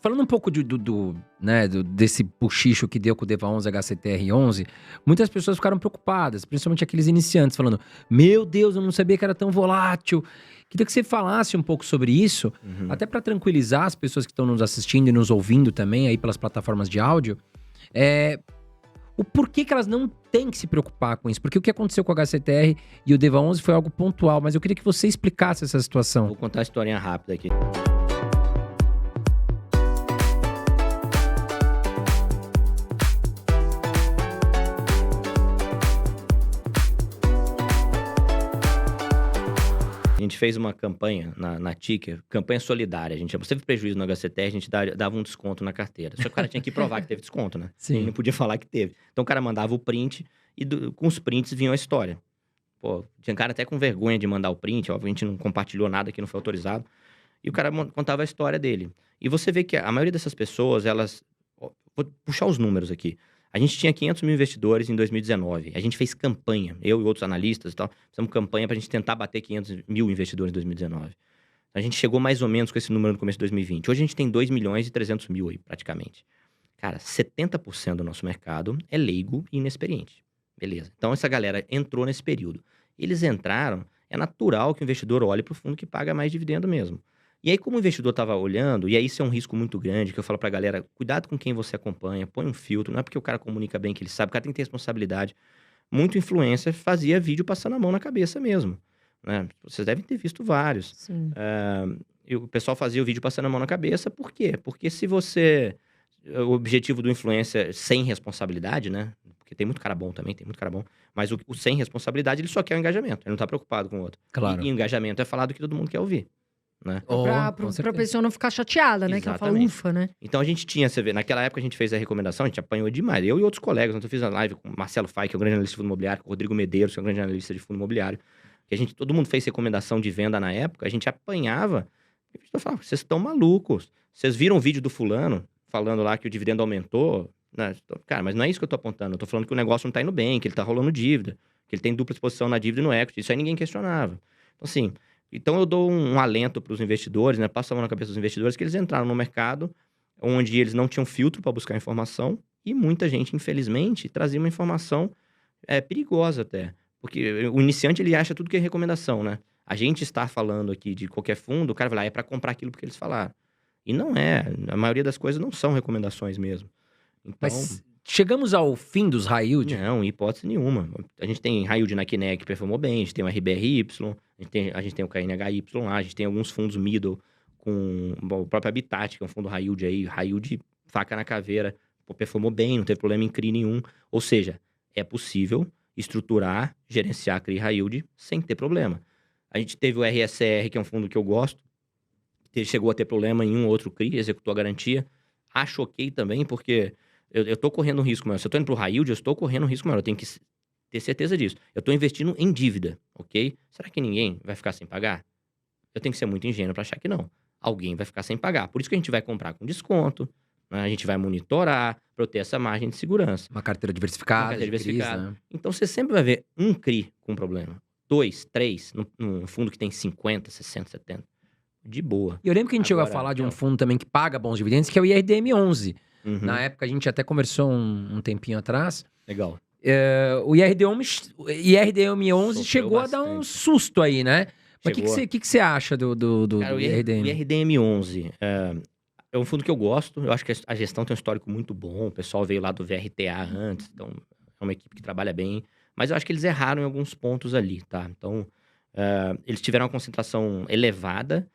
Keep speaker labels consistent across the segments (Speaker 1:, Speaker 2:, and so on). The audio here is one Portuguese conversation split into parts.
Speaker 1: Falando um pouco desse bochicho que deu com o DEVA 11, HCTR 11, muitas pessoas ficaram preocupadas, principalmente aqueles iniciantes, falando: meu Deus, eu não sabia que era tão volátil. Queria que você falasse um pouco sobre isso, até para tranquilizar as pessoas que estão nos assistindo e nos ouvindo também aí pelas plataformas de áudio. O porquê que elas não têm que se preocupar com isso. Porque o que aconteceu com o HCTR e o DEVA 11 foi algo pontual, mas eu queria que você explicasse essa situação.
Speaker 2: Vou contar a historinha rápida aqui. A gente fez uma campanha na Ticker, campanha solidária. Você teve prejuízo no HCTR, a gente dava um desconto na carteira. Só que o cara tinha que provar que teve desconto, né?
Speaker 1: Sim.
Speaker 2: Ele não podia falar que teve. Então o cara mandava o print e com os prints vinha a história. Pô, tinha cara até com vergonha de mandar o print, óbvio, a gente não compartilhou nada que não foi autorizado. E o cara contava a história dele. E você vê que a maioria dessas pessoas, elas... Vou puxar os números aqui. A gente tinha 500 mil investidores em 2019. A gente fez campanha, eu e outros analistas e tal, fizemos campanha pra gente tentar bater 500 mil investidores em 2019. A gente chegou mais ou menos com esse número no começo de 2020. Hoje a gente tem 2 milhões e 300 mil aí, praticamente. Cara, 70% do nosso mercado é leigo e inexperiente. Beleza. Então essa galera entrou nesse período. Eles entraram, é natural que o investidor olhe pro fundo que paga mais dividendo mesmo. E aí, como o investidor estava olhando, e aí isso é um risco muito grande, que eu falo pra galera, cuidado com quem você acompanha, põe um filtro, não é porque o cara comunica bem que ele sabe, o cara tem que ter responsabilidade. Muito influencer fazia vídeo passando a mão na cabeça mesmo, né? Vocês devem ter visto vários.
Speaker 3: Sim.
Speaker 2: E o pessoal fazia o vídeo passando a mão na cabeça, por quê? Porque se você... O objetivo do influencer sem responsabilidade, né? Porque tem muito cara bom também, tem muito cara bom. Mas o sem responsabilidade, ele só quer o engajamento, ele não tá preocupado com o outro.
Speaker 1: Claro.
Speaker 2: E engajamento é falar do que todo mundo quer ouvir. Né?
Speaker 3: Pra pessoa não ficar chateada, né? Que ela fala, ufa, né?
Speaker 2: Então a gente tinha, você vê, naquela época a gente fez a recomendação, a gente apanhou demais. Eu e outros colegas, eu fiz a live com o Marcelo Fai, que é um grande analista de fundo imobiliário, com o Rodrigo Medeiros, que é um grande analista de fundo imobiliário. Que todo mundo fez recomendação de venda na época, a gente apanhava. E a gente falava, vocês estão malucos. Vocês viram o vídeo do fulano falando lá que o dividendo aumentou? Né? Cara, mas não é isso que eu tô apontando. Eu tô falando que o negócio não tá indo bem, que ele tá rolando dívida, que ele tem dupla exposição na dívida e no equity. Isso aí ninguém questionava. Então, assim... Então, eu dou um alento para os investidores, né? Passo a mão na cabeça dos investidores, que eles entraram no mercado onde eles não tinham filtro para buscar informação e muita gente, infelizmente, trazia uma informação perigosa até. Porque o iniciante, ele acha tudo que é recomendação, né? A gente está falando aqui de qualquer fundo, o cara vai lá, é para comprar aquilo porque eles falaram. E não é. A maioria das coisas não são recomendações mesmo. Então...
Speaker 1: Mas chegamos ao fim dos high yield?
Speaker 2: Não, em hipótese nenhuma. A gente tem high yield na Kinect que performou bem, a gente tem o RBRY, a gente tem o KNHY lá, a gente tem alguns fundos middle com o próprio Habitat, que é um fundo high yield faca na caveira, performou bem, não teve problema em CRI nenhum. Ou seja, é possível estruturar, gerenciar CRI high yield sem ter problema. A gente teve o RSR, que é um fundo que eu gosto, que chegou a ter problema em um ou outro CRI, executou a garantia. Acho ok também, porque eu tô correndo um risco maior. Se eu tô indo pro high yield, eu estou correndo um risco maior. Eu tenho que ter certeza disso. Eu tô investindo em dívida, ok? Será que ninguém vai ficar sem pagar? Eu tenho que ser muito ingênuo para achar que não. Alguém vai ficar sem pagar. Por isso que a gente vai comprar com desconto, né? A gente vai monitorar para eu ter essa margem de segurança.
Speaker 1: Uma carteira diversificada.
Speaker 2: Uma carteira diversificada.
Speaker 1: CRIs, né?
Speaker 2: Então, você sempre vai ver um CRI com problema. 2, 3, num fundo que tem 50, 60, 70. De boa.
Speaker 1: E eu lembro que a gente chegou a falar de um fundo também que paga bons dividendos, que é o IRDM 11. Na época, a gente até conversou um tempinho atrás.
Speaker 2: Legal.
Speaker 1: O IRDM 11 chegou a dar um susto aí, né? Mas o que você acha do
Speaker 2: Cara,
Speaker 1: IRDM?
Speaker 2: O IRDM 11 é um fundo que eu gosto. Eu acho que a gestão tem um histórico muito bom. O pessoal veio lá do VRTA antes, então é uma equipe que trabalha bem. Mas eu acho que eles erraram em alguns pontos ali, tá? Então, eles tiveram uma concentração elevada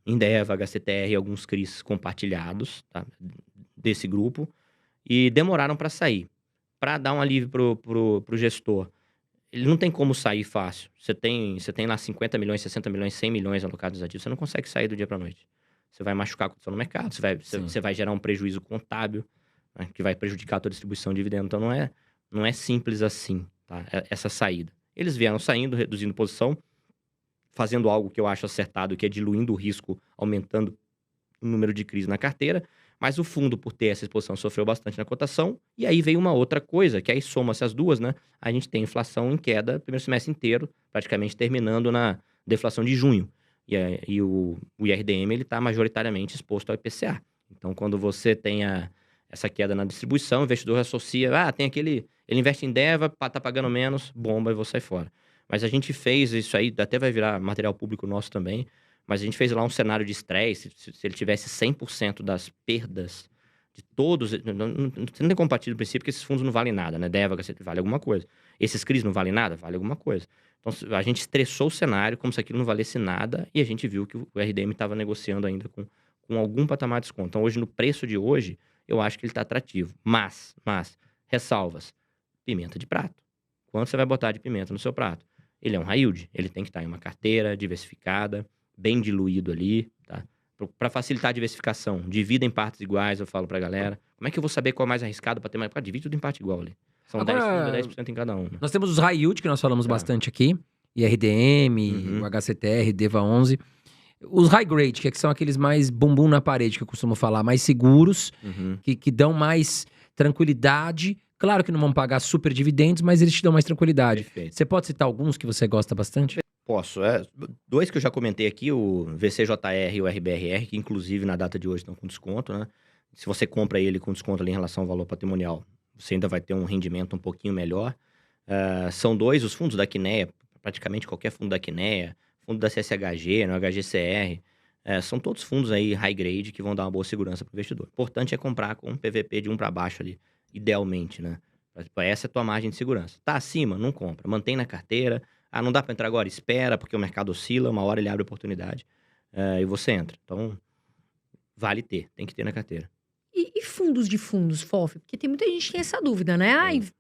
Speaker 2: em DEVA, HCTR e alguns CRIs compartilhados, tá? Desse grupo. E demoraram para sair. Para dar um alívio pro gestor. Ele não tem como sair fácil. Você tem lá 50 milhões, 60 milhões, 100 milhões alocados ativos. Você não consegue sair do dia para noite. Você vai machucar a cotação no mercado, você vai gerar um prejuízo contábil, né, que vai prejudicar a tua distribuição de dividendo. Então, não é simples assim, tá? Essa saída. Eles vieram saindo, reduzindo posição, fazendo algo que eu acho acertado, que é diluindo o risco, aumentando o número de CRIs na carteira. Mas o fundo, por ter essa exposição, sofreu bastante na cotação. E aí veio uma outra coisa, que aí soma-se as duas, né? A gente tem inflação em queda primeiro semestre inteiro, praticamente terminando na deflação de junho. E o IRDM, ele está majoritariamente exposto ao IPCA. Então, quando você tem essa queda na distribuição, o investidor associa, tem aquele... Ele investe em Deva, tá pagando menos, bomba, e vou sair fora. Mas a gente fez isso aí, até vai virar material público nosso também, mas a gente fez lá um cenário de estresse, se ele tivesse 100% das perdas de todos... Você não tem como partir do princípio que esses fundos não valem nada, né? Deva, vale alguma coisa. Esses CRIs não valem nada? Vale alguma coisa. Então, a gente estressou o cenário como se aquilo não valesse nada e a gente viu que o RDM estava negociando ainda com algum patamar de desconto. Então, hoje, no preço de hoje, eu acho que ele está atrativo. Mas, ressalvas, pimenta de prato. Quanto você vai botar de pimenta no seu prato? Ele é um high yield, ele tem que estar em uma carteira diversificada, bem diluído ali, tá? Para facilitar a diversificação, divida em partes iguais, eu falo pra galera. Como é que eu vou saber qual é mais arriscado para ter mais? Divide tudo em parte igual ali. São
Speaker 1: Agora,
Speaker 2: 10% em cada um. Né?
Speaker 1: Nós temos os high yield, que nós falamos bastante aqui. IRDM, o HCTR, DEVA11. Os high grade, que são aqueles mais bumbum na parede, que eu costumo falar, mais seguros, que dão mais tranquilidade. Claro que não vão pagar super dividendos, mas eles te dão mais tranquilidade.
Speaker 2: Perfeito.
Speaker 1: Você pode citar alguns que você gosta bastante?
Speaker 2: Posso. Dois que eu já comentei aqui, o VCJR e o RBRR, que inclusive na data de hoje estão com desconto, né? Se você compra ele com desconto ali em relação ao valor patrimonial, você ainda vai ter um rendimento um pouquinho melhor. São dois, os fundos da Quineia, praticamente qualquer fundo da Quineia, fundo da CSHG, no HGCR, são todos fundos aí high grade que vão dar uma boa segurança para o investidor. O importante é comprar com um PVP de 1 para baixo ali, idealmente, né? Essa é a tua margem de segurança. Tá acima? Não compra. Mantém na carteira. Não dá para entrar agora? Espera, porque o mercado oscila, uma hora ele abre oportunidade e você entra. Então, vale ter, tem que ter na carteira.
Speaker 3: E fundos de fundos, FOF? Porque tem muita gente que tem essa dúvida, né?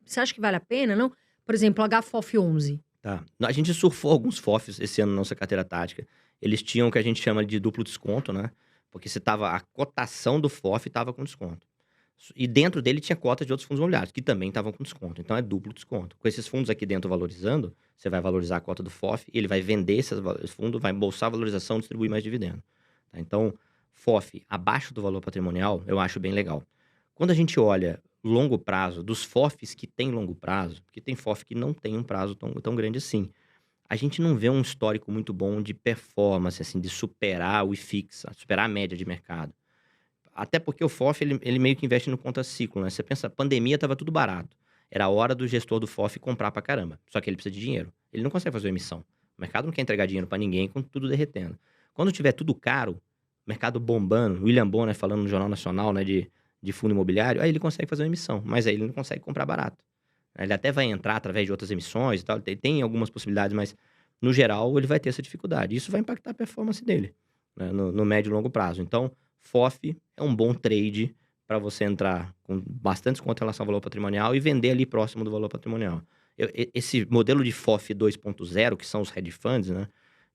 Speaker 3: Você acha que vale a pena, não? Por exemplo, HFOF11.
Speaker 2: Tá. A gente surfou alguns FOFs esse ano na nossa carteira tática. Eles tinham o que a gente chama de duplo desconto, né? Porque a cotação do FOF estava com desconto. E dentro dele tinha cotas de outros fundos imobiliários, que também estavam com desconto. Então, é duplo desconto. Com esses fundos aqui dentro valorizando, você vai valorizar a cota do FOF, ele vai vender esse fundo, vai embolsar a valorização, distribuir mais dividendo. Tá? Então, FOF abaixo do valor patrimonial, eu acho bem legal. Quando a gente olha longo prazo, dos FOFs que tem longo prazo, porque tem FOF que não tem um prazo tão grande assim, a gente não vê um histórico muito bom de performance, assim, de superar o IFIX, superar a média de mercado. Até porque o FOF, ele meio que investe no contraciclo, né? Você pensa, pandemia tava tudo barato. Era a hora do gestor do FOF comprar pra caramba. Só que ele precisa de dinheiro. Ele não consegue fazer uma emissão. O mercado não quer entregar dinheiro pra ninguém com tudo derretendo. Quando tiver tudo caro, mercado bombando, William Bonner falando no Jornal Nacional, né, de fundo imobiliário, aí ele consegue fazer uma emissão. Mas aí ele não consegue comprar barato. Ele até vai entrar através de outras emissões e tal. Tem algumas possibilidades, mas no geral ele vai ter essa dificuldade. Isso vai impactar a performance dele, né, no médio e longo prazo. Então, FOF é um bom trade para você entrar com bastante desconto em relação ao valor patrimonial e vender ali próximo do valor patrimonial. Esse modelo de FOF 2.0, que são os hedge funds, né?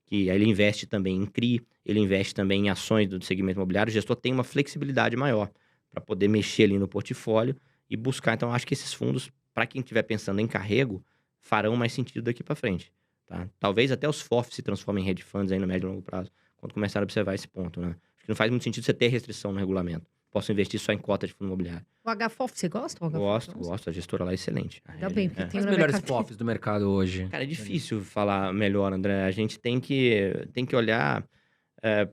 Speaker 2: Que ele investe também em CRI, ele investe também em ações do segmento imobiliário, o gestor tem uma flexibilidade maior para poder mexer ali no portfólio e buscar. Então, acho que esses fundos, para quem estiver pensando em carrego, farão mais sentido daqui para frente. Tá? Talvez até os FOFs se transformem em hedge funds aí no médio e longo prazo, quando começar a observar esse ponto, né? Não faz muito sentido você ter restrição no regulamento. Posso investir só em cota de fundo imobiliário.
Speaker 3: O HFOF, você gosta?
Speaker 2: Gosto. A gestora lá é excelente.
Speaker 3: Ainda bem, porque tem
Speaker 1: Os melhores FOFs do mercado hoje.
Speaker 2: Cara, é difícil falar melhor, André. A gente tem que olhar,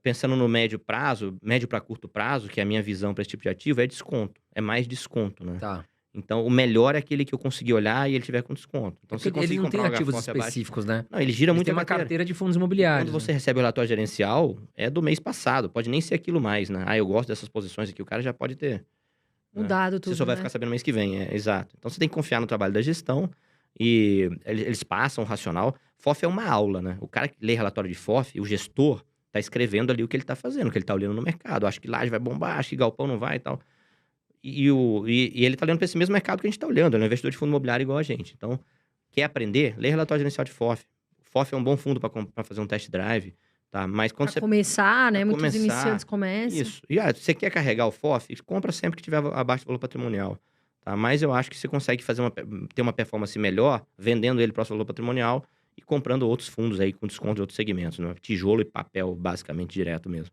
Speaker 2: pensando no médio prazo, médio para curto prazo, que é a minha visão para esse tipo de ativo, é desconto. É mais desconto, né?
Speaker 1: Tá.
Speaker 2: Então, o melhor é aquele que eu consegui olhar e ele tiver com desconto. Então,
Speaker 1: porque ele não tem ativos específicos, né?
Speaker 2: Não, ele gira muito
Speaker 1: tem uma carteira de fundos imobiliários.
Speaker 2: Quando você recebe o relatório gerencial, é do mês passado. Pode nem ser aquilo mais, né? Eu gosto dessas posições aqui. O cara já pode ter
Speaker 3: mudado tudo,
Speaker 2: você só vai ficar sabendo mês que vem, exato. Então, você tem que confiar no trabalho da gestão e eles passam o racional. FOF é uma aula, né? O cara que lê relatório de FOF, o gestor, tá escrevendo ali o que ele tá fazendo, o que ele tá olhando no mercado. Acho que laje vai bombar, acho que galpão não vai e tal. E ele tá olhando para esse mesmo mercado que a gente tá olhando. Ele é um investidor de fundo imobiliário igual a gente. Então, quer aprender? Lê relatório gerencial de FOF. FOF é um bom fundo para fazer um test drive, tá? Mas quando você
Speaker 3: começar, né? Muitos iniciantes começam.
Speaker 2: Isso. E você quer carregar o FOF? Compra sempre que tiver abaixo do valor patrimonial, tá? Mas eu acho que você consegue ter uma performance melhor vendendo ele próximo ao valor patrimonial e comprando outros fundos aí com desconto de outros segmentos, né? Tijolo e papel, basicamente, direto mesmo.